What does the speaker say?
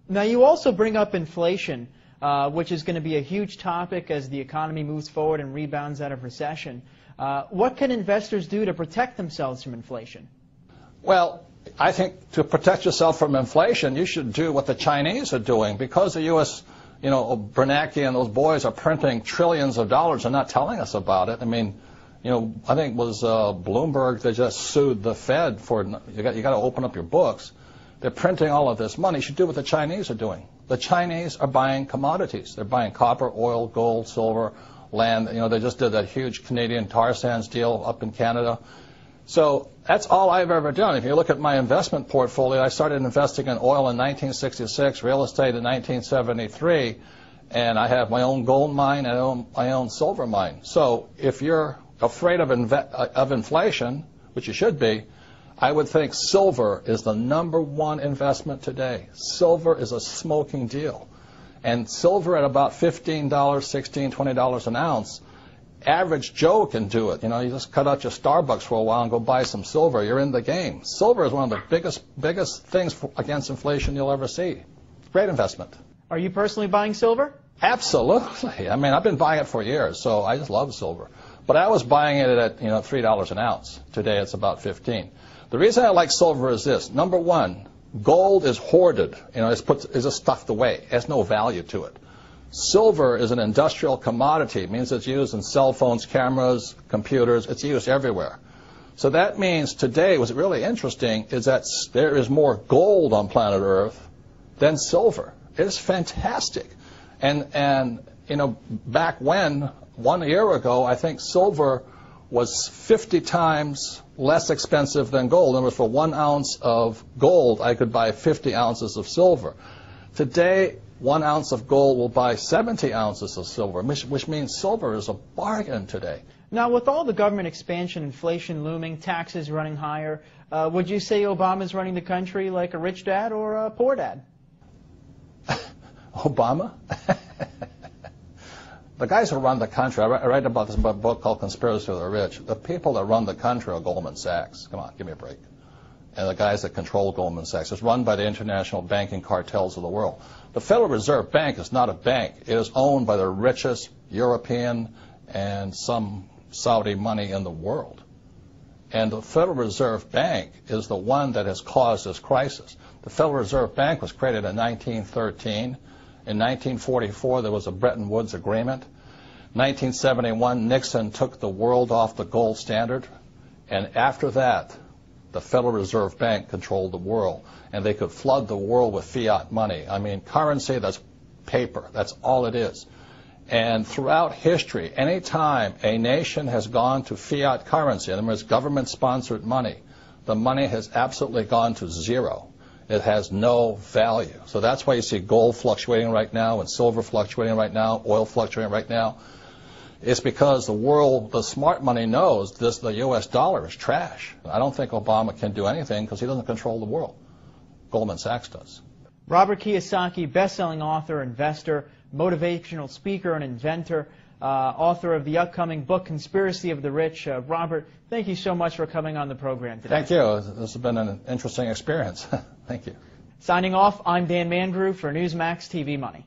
Now, you also bring up inflation, which is going to be a huge topic as the economy moves forward and rebounds out of recession. What can investors do to protect themselves from inflation? Well, I think to protect yourself from inflation, you should do what the Chinese are doing. Because the U.S., Bernanke and those boys are printing trillions of dollars and not telling us about it. I mean, I think it was Bloomberg that just sued the Fed for, you got to open up your books. They're printing all of this money. You should do what the Chinese are doing. The Chinese are buying commodities. They're buying copper, oil, gold, silver, land. They just did that huge Canadian tar sands deal up in Canada. So that's all I've ever done. If you look at my investment portfolio, I started investing in oil in 1966, real estate in 1973, and I have my own gold mine and my own silver mine. So if you're afraid of inflation, which you should be, I would think silver is the #1 investment today. Silver is a smoking deal. And silver at about $15, $16, $20 an ounce, average Joe can do it. You just cut out your Starbucks for a while and go buy some silver. You're in the game. Silver is one of the biggest things against inflation you'll ever see. Great investment. Are you personally buying silver? Absolutely. I mean, I've been buying it for years, so I just love silver. But I was buying it at $3 an ounce. Today it's about 15. The reason I like silver is this. #1, gold is hoarded. It's just stuffed away. It has no value to it. Silver is an industrial commodity. It means it's used in cell phones, cameras, computers. It's used everywhere. So that means today, what's really interesting is that there is more gold on planet Earth than silver. It's fantastic. And back when, 1 year ago, I think silver was 50 times less expensive than gold. In other words, for 1 ounce of gold, I could buy 50 ounces of silver. Today, 1 ounce of gold will buy 70 ounces of silver, which means silver is a bargain today. Now, with all the government expansion, inflation looming, taxes running higher, would you say Obama's running the country like a rich dad or a poor dad? Obama? The guys who run the country, I write about this in a book called Conspiracy of the Rich. The people that run the country are Goldman Sachs. Come on, give me a break. And the guys that control Goldman Sachs. It's run by the international banking cartels of the world. The Federal Reserve Bank is not a bank. It is owned by the richest European and some Saudi money in the world. And the Federal Reserve Bank is the one that has caused this crisis. The Federal Reserve Bank was created in 1913. In 1944, there was a Bretton Woods Agreement. 1971, Nixon took the world off the gold standard. And after that, the Federal Reserve Bank controlled the world. And they could flood the world with fiat money. I mean, currency, that's paper. That's all it is. And throughout history, any time a nation has gone to fiat currency, in other words, government-sponsored money, the money has absolutely gone to zero. It has no value. So that's why you see gold fluctuating right now and silver fluctuating right now, oil fluctuating right now. It's because the world, the smart money knows the U.S. dollar is trash. I don't think Obama can do anything because he doesn't control the world. Goldman Sachs does. Robert Kiyosaki, best-selling author, investor, motivational speaker, and inventor, author of the upcoming book, Conspiracy of the Rich. Robert, thank you so much for coming on the program today. Thank you. This has been an interesting experience. Thank you. Signing off, I'm Dan Mangrew for Newsmax TV Money.